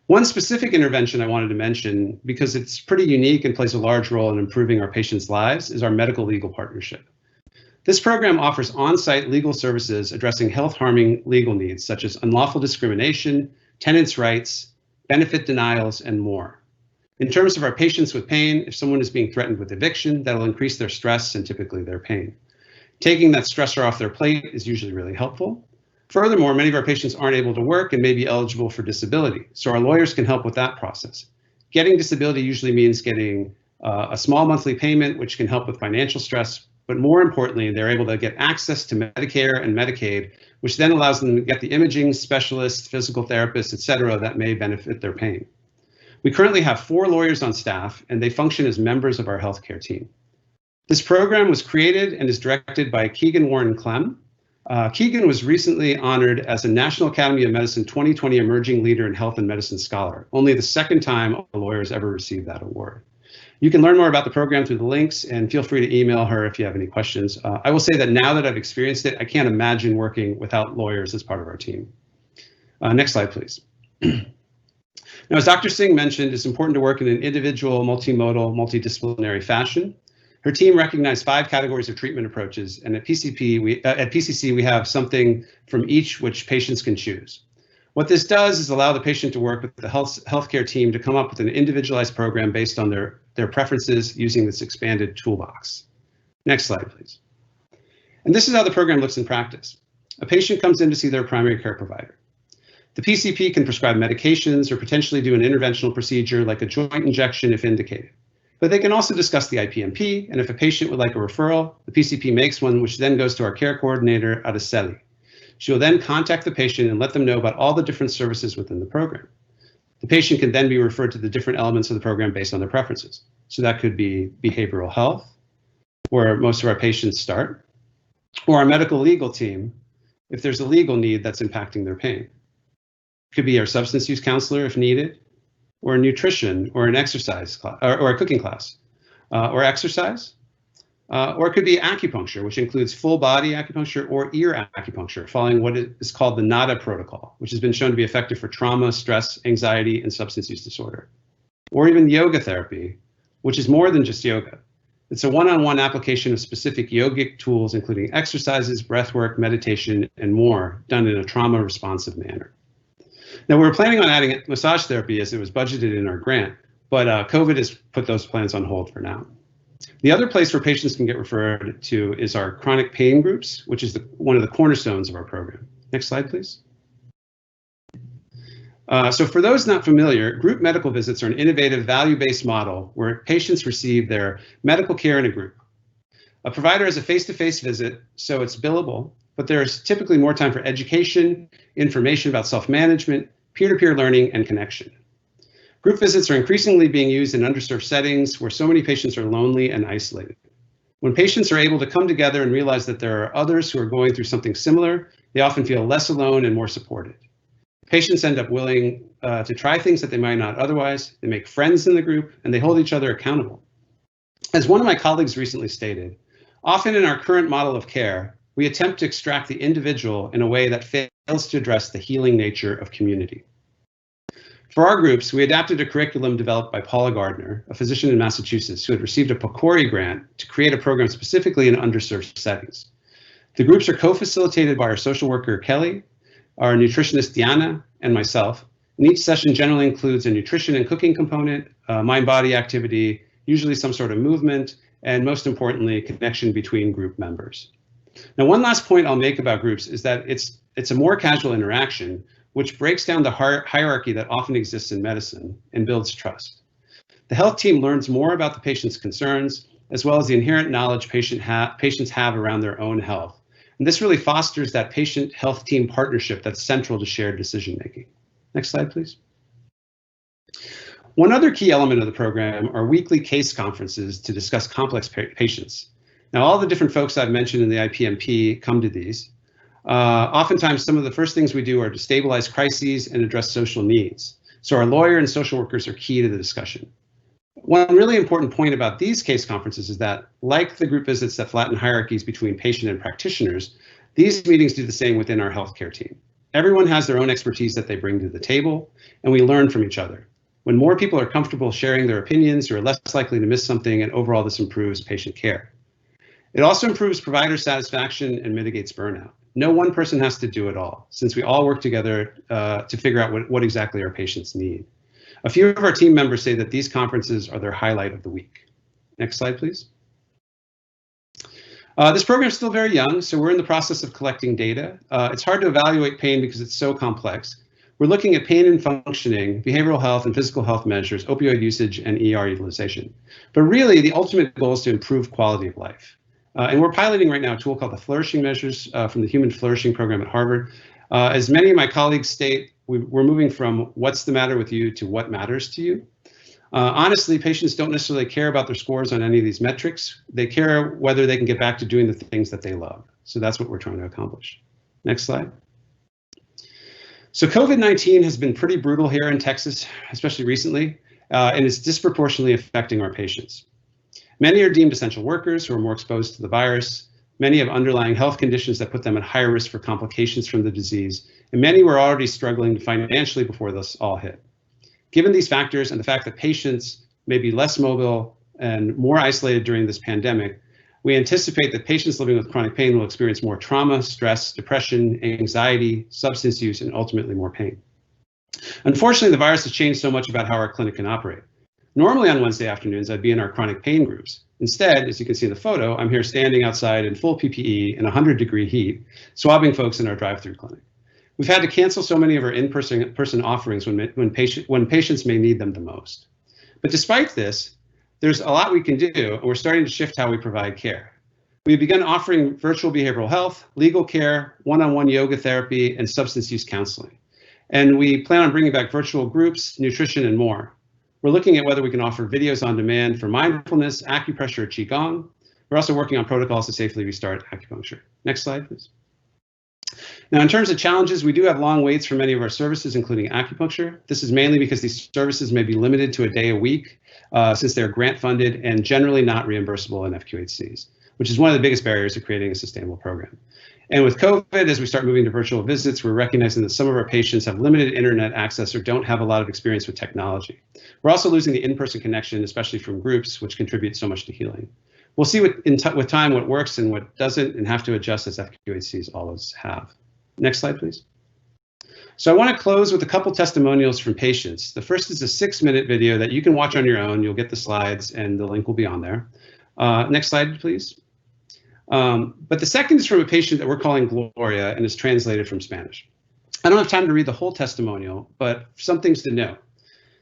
One specific intervention I wanted to mention, because it's pretty unique and plays a large role in improving our patients' lives, is our medical legal partnership. This program offers on-site legal services addressing health-harming legal needs, such as unlawful discrimination, tenants' rights, benefit denials, and more. In terms of our patients with pain, if someone is being threatened with eviction, that'll increase their stress and typically their pain. Taking that stressor off their plate is usually really helpful. Furthermore, many of our patients aren't able to work and may be eligible for disability, so our lawyers can help with that process. Getting disability usually means getting a small monthly payment, which can help with financial stress, but more importantly, they're able to get access to Medicare and Medicaid, which then allows them to get the imaging specialists, physical therapists, et cetera, that may benefit their pain. We currently have 4 lawyers on staff, and they function as members of our healthcare team. This program was created and is directed by Keegan Warren Clem. Keegan was recently honored as a National Academy of Medicine 2020 Emerging Leader in Health and Medicine Scholar, only the second time a lawyer has ever received that award. You can learn more about the program through the links, and feel free to email her if you have any questions. I will say that now that I've experienced it, I can't imagine working without lawyers as part of our team. Next slide, please. Now, as Dr. Singh mentioned, it's important to work in an individual, multimodal, multidisciplinary fashion. Her team recognized 5 categories of treatment approaches, and at PCC, we have something from each which patients can choose. What this does is allow the patient to work with the healthcare team to come up with an individualized program based on their preferences using this expanded toolbox. Next slide, please. And this is how the program looks in practice. A patient comes in to see their primary care provider. The PCP can prescribe medications or potentially do an interventional procedure like a joint injection if indicated. But they can also discuss the IPMP, and if a patient would like a referral, the PCP makes one, which then goes to our care coordinator at Aceli. She will then contact the patient and let them know about all the different services within the program. The patient can then be referred to the different elements of the program based on their preferences. So that could be behavioral health, where most of our patients start, or our medical legal team, if there's a legal need that's impacting their pain. It could be our substance use counselor if needed, or nutrition, or an exercise class, or a cooking class, or exercise. Or it could be acupuncture, which includes full body acupuncture or ear acupuncture, following what is called the NADA protocol, which has been shown to be effective for trauma, stress, anxiety, and substance use disorder. Or even yoga therapy, which is more than just yoga. It's a one-on-one application of specific yogic tools, including exercises, breathwork, meditation, and more, done in a trauma-responsive manner. Now, we were planning on adding massage therapy as it was budgeted in our grant, but COVID has put those plans on hold for now. The other place where patients can get referred to is our chronic pain groups, which is one of the cornerstones of our program. Next slide, please. So for those not familiar, group medical visits are an innovative value-based model where patients receive their medical care in a group. A provider has a face-to-face visit, so it's billable, but there's typically more time for education, information about self-management, peer-to-peer learning, and connection. Group visits are increasingly being used in underserved settings where so many patients are lonely and isolated. When patients are able to come together and realize that there are others who are going through something similar, they often feel less alone and more supported. Patients end up willing to try things that they might not otherwise. They make friends in the group, and they hold each other accountable. As one of my colleagues recently stated, often in our current model of care, we attempt to extract the individual in a way that fails to address the healing nature of community. For our groups, we adapted a curriculum developed by Paula Gardner, a physician in Massachusetts who had received a PCORI grant to create a program specifically in underserved settings. The groups are co-facilitated by our social worker, Kelly, our nutritionist, Diana, and myself. And each session generally includes a nutrition and cooking component, mind-body activity, usually some sort of movement, and most importantly, connection between group members. Now, one last point I'll make about groups is that it's a more casual interaction, which breaks down the hierarchy that often exists in medicine and builds trust. The health team learns more about the patient's concerns, as well as the inherent knowledge patients have around their own health. And this really fosters that patient-health team partnership that's central to shared decision-making. Next slide, please. One other key element of the program are weekly case conferences to discuss complex patients. Now, all the different folks I've mentioned in the IPMP come to these. Oftentimes, some of the first things we do are to stabilize crises and address social needs. So our lawyer and social workers are key to the discussion. One really important point about these case conferences is that, like the group visits that flatten hierarchies between patient and practitioners, these meetings do the same within our healthcare team. Everyone has their own expertise that they bring to the table, and we learn from each other. When more people are comfortable sharing their opinions, you're less likely to miss something, and overall this improves patient care. It also improves provider satisfaction and mitigates burnout. No one person has to do it all, since we all work together to figure out what exactly our patients need. A few of our team members say that these conferences are their highlight of the week. Next slide, please. This program is still very young, so we're in the process of collecting data. It's hard to evaluate pain because it's so complex. We're looking at pain and functioning, behavioral health and physical health measures, opioid usage, and ER utilization. But really, the ultimate goal is to improve quality of life. And we're piloting right now a tool called the Flourishing Measures from the Human Flourishing Program at Harvard. As many of my colleagues state, we're moving from what's the matter with you to what matters to you. Honestly, patients don't necessarily care about their scores on any of these metrics. They care whether they can get back to doing the things that they love. So that's what we're trying to accomplish. Next slide. So COVID-19 has been pretty brutal here in Texas, especially recently, and it's disproportionately affecting our patients. Many are deemed essential workers who are more exposed to the virus. Many have underlying health conditions that put them at higher risk for complications from the disease, and many were already struggling financially before this all hit. Given these factors and the fact that patients may be less mobile and more isolated during this pandemic, we anticipate that patients living with chronic pain will experience more trauma, stress, depression, anxiety, substance use, and ultimately more pain. Unfortunately, the virus has changed so much about how our clinic can operate. Normally on Wednesday afternoons, I'd be in our chronic pain groups. Instead, as you can see in the photo, I'm here standing outside in full PPE in 100-degree heat, swabbing folks in our drive-through clinic. We've had to cancel so many of our in-person offerings when patients may need them the most. But despite this, there's a lot we can do, and we're starting to shift how we provide care. We've begun offering virtual behavioral health, legal care, one-on-one yoga therapy, and substance use counseling. And we plan on bringing back virtual groups, nutrition, and more. We're looking at whether we can offer videos on demand for mindfulness, acupressure, or qigong. We're also working on protocols to safely restart acupuncture. Next slide, please. Now, in terms of challenges, we do have long waits for many of our services, including acupuncture. This is mainly because these services may be limited to a day a week, since they're grant funded and generally not reimbursable in FQHCs, which is one of the biggest barriers to creating a sustainable program. And with COVID, as we start moving to virtual visits, we're recognizing that some of our patients have limited internet access or don't have a lot of experience with technology. We're also losing the in-person connection, especially from groups, which contribute so much to healing. We'll see with time what works and what doesn't, and have to adjust as FQHCs always have. Next slide, please. So I want to close with a couple testimonials from patients. The first is a 6-minute video that you can watch on your own. You'll get the slides and the link will be on there. Next slide, please. But the second is from a patient that we're calling Gloria and is translated from Spanish. I don't have time to read the whole testimonial, but some things to know.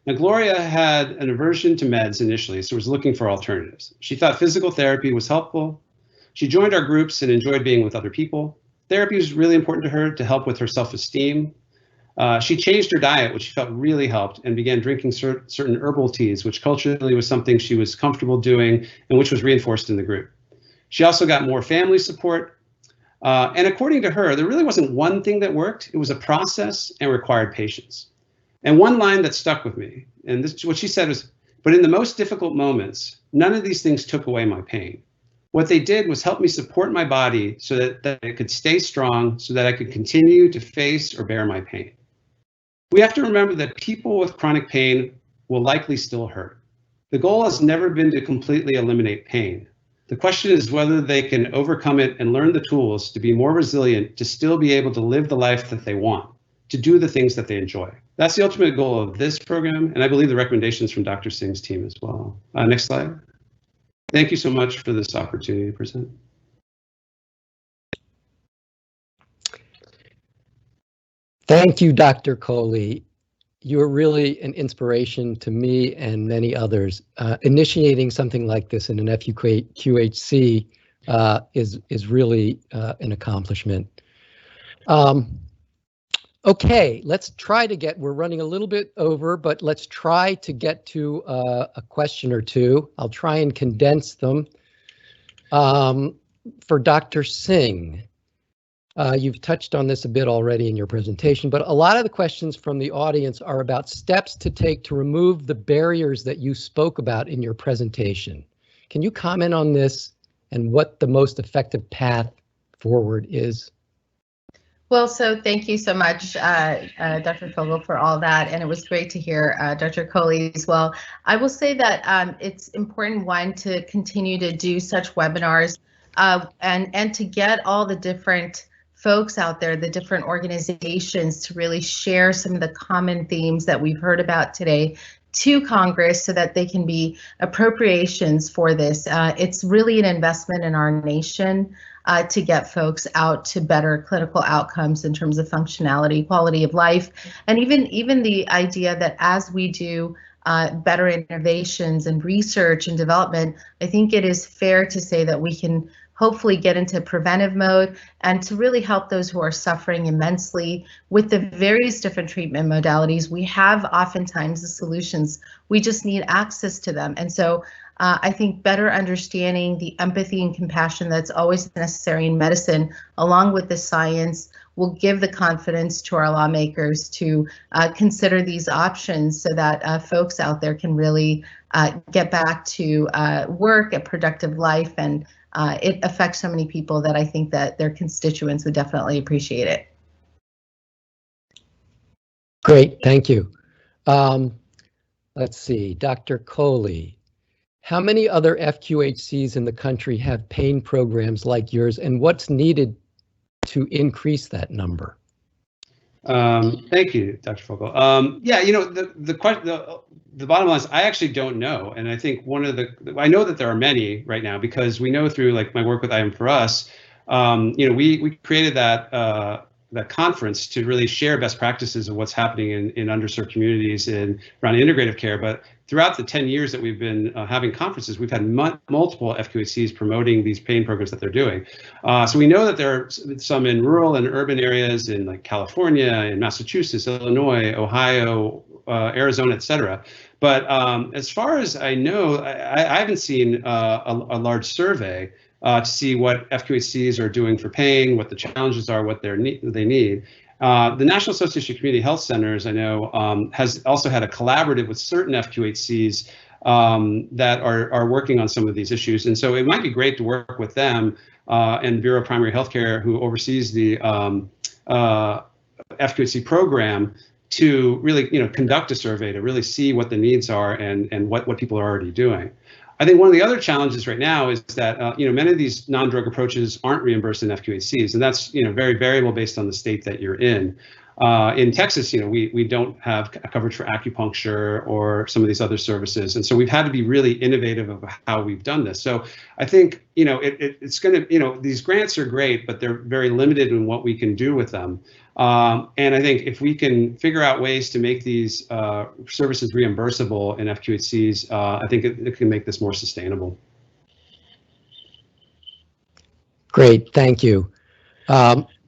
Now, Gloria had an aversion to meds initially, so was looking for alternatives. She thought physical therapy was helpful. She joined our groups and enjoyed being with other people. Therapy was really important to her to help with her self-esteem. She changed her diet, which she felt really helped, and began drinking certain herbal teas, which culturally was something she was comfortable doing and which was reinforced in the group. She also got more family support. And according to her, there really wasn't one thing that worked. It was a process and required patience. And one line that stuck with me, and this what she said was, but in the most difficult moments, none of these things took away my pain. What they did was help me support my body so that it could stay strong, so that I could continue to face or bear my pain. We have to remember that people with chronic pain will likely still hurt. The goal has never been to completely eliminate pain. The question is whether they can overcome it and learn the tools to be more resilient, to still be able to live the life that they want, to do the things that they enjoy. That's the ultimate goal of this program, and I believe the recommendations from Dr. Singh's team as well. Next slide. Thank you so much for this opportunity to present. Thank you, Dr. Coley. You're really an inspiration to me and many others. Initiating something like this in an FQHC is really an accomplishment. Okay, let's try to get, we're running a little bit over, but let's try to get to a question or two. I'll try and condense them. For Dr. Singh, you've touched on this a bit already in your presentation, but a lot of the questions from the audience are about steps to take to remove the barriers that you spoke about in your presentation. Can you comment on this and what the most effective path forward is? Well, so thank you so much, Dr. Fogel, for all that, and it was great to hear Dr. Coley as well. I will say that it's important, one, to continue to do such webinars and to get all the different folks out there, the different organizations, to really share some of the common themes that we've heard about today to Congress so that they can be appropriations for this. It's really an investment in our nation to get folks out to better clinical outcomes in terms of functionality, quality of life, and even the idea that as we do better innovations and research and development, I think it is fair to say that we can hopefully get into preventive mode and to really help those who are suffering immensely with the various different treatment modalities. We have oftentimes the solutions, we just need access to them. And so I think better understanding the empathy and compassion that's always necessary in medicine, along with the science, will give the confidence to our lawmakers to consider these options so that folks out there can really get back to work, a productive life, and it affects so many people that I think that their constituents would definitely appreciate it. Great, thank you. Let's see, Dr. Coley, how many other FQHCs in the country have pain programs like yours, and what's needed to increase that number? Thank you, Dr. Fogel. Yeah, you know, the bottom line is I actually don't know, and I think I know that there are many right now because we know through like my work with I Am For Us, you know, we created that conference to really share best practices of what's happening in underserved communities and around integrative care. But throughout the 10 years that we've been having conferences, we've had multiple FQHCs promoting these pain programs that they're doing. So we know that there are some in rural and urban areas in like California, in Massachusetts, Illinois, Ohio, Arizona, et cetera. But as far as I know, I haven't seen a large survey to see what FQHCs are doing for pain, what the challenges are, what they need. The National Association of Community Health Centers, I know, has also had a collaborative with certain FQHCs that are working on some of these issues. And so it might be great to work with them and Bureau of Primary Healthcare, who oversees the FQHC program, to really, you know, conduct a survey to really see what the needs are and what people are already doing. I think one of the other challenges right now is that you know, many of these non-drug approaches aren't reimbursed in FQHCs, and that's, you know, very variable based on the state that you're in. In Texas, you know, we don't have coverage for acupuncture or some of these other services, and so we've had to be really innovative of how we've done this. So I think, you know, it's going to, you know, these grants are great, but they're very limited in what we can do with them. And I think if we can figure out ways to make these services reimbursable in FQHCs, I think it can make this more sustainable. Great, thank you.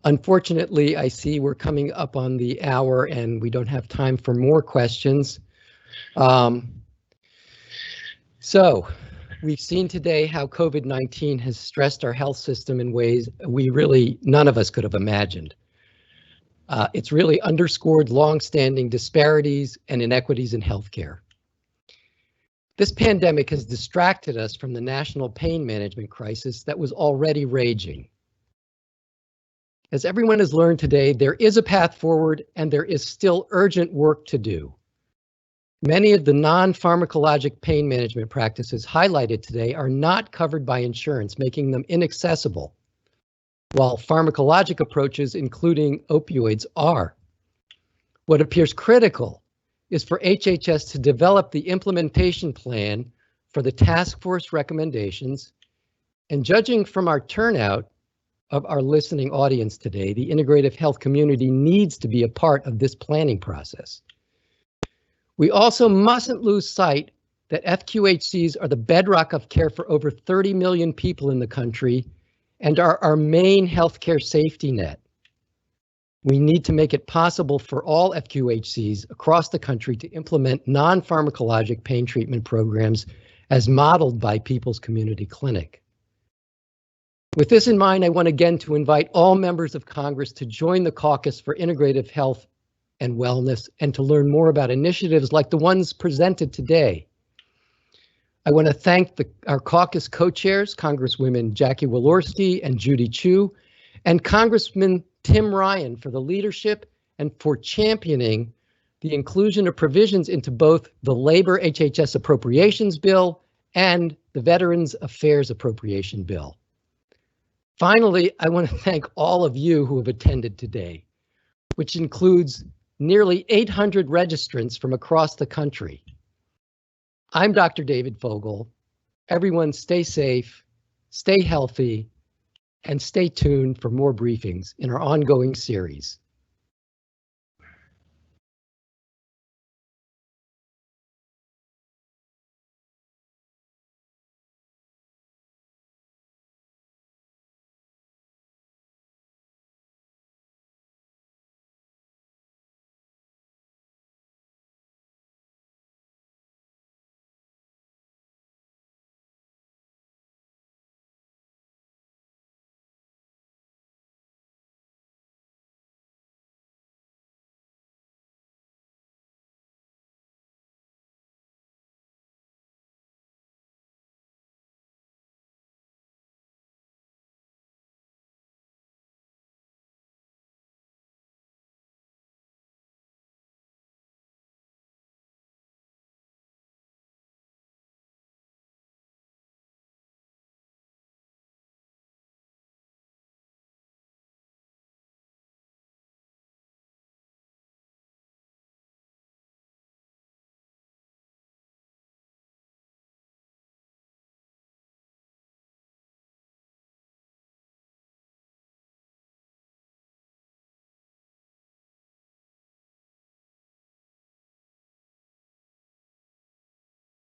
Unfortunately, I see we're coming up on the hour and we don't have time for more questions. So We've seen today how COVID-19 has stressed our health system in ways none of us could have imagined. It's really underscored longstanding disparities and inequities in healthcare. This pandemic has distracted us from the national pain management crisis that was already raging. As everyone has learned today, there is a path forward and there is still urgent work to do. Many of the non-pharmacologic pain management practices highlighted today are not covered by insurance, making them inaccessible, while pharmacologic approaches, including opioids, are. What appears critical is for HHS to develop the implementation plan for the task force recommendations, and judging from our turnout of our listening audience today, the integrative health community needs to be a part of this planning process. We also mustn't lose sight that FQHCs are the bedrock of care for over 30 million people in the country and are our main healthcare safety net. We need to make it possible for all FQHCs across the country to implement non-pharmacologic pain treatment programs as modeled by People's Community Clinic. With this in mind, I want again to invite all members of Congress to join the Caucus for Integrative Health and Wellness and to learn more about initiatives like the ones presented today. I want to thank our caucus co-chairs, Congresswomen Jackie Walorski and Judy Chu, and Congressman Tim Ryan for the leadership and for championing the inclusion of provisions into both the Labor HHS Appropriations Bill and the Veterans Affairs Appropriation Bill. Finally, I want to thank all of you who have attended today, which includes nearly 800 registrants from across the country. I'm Dr. David Fogel. Everyone stay safe, stay healthy, and stay tuned for more briefings in our ongoing series.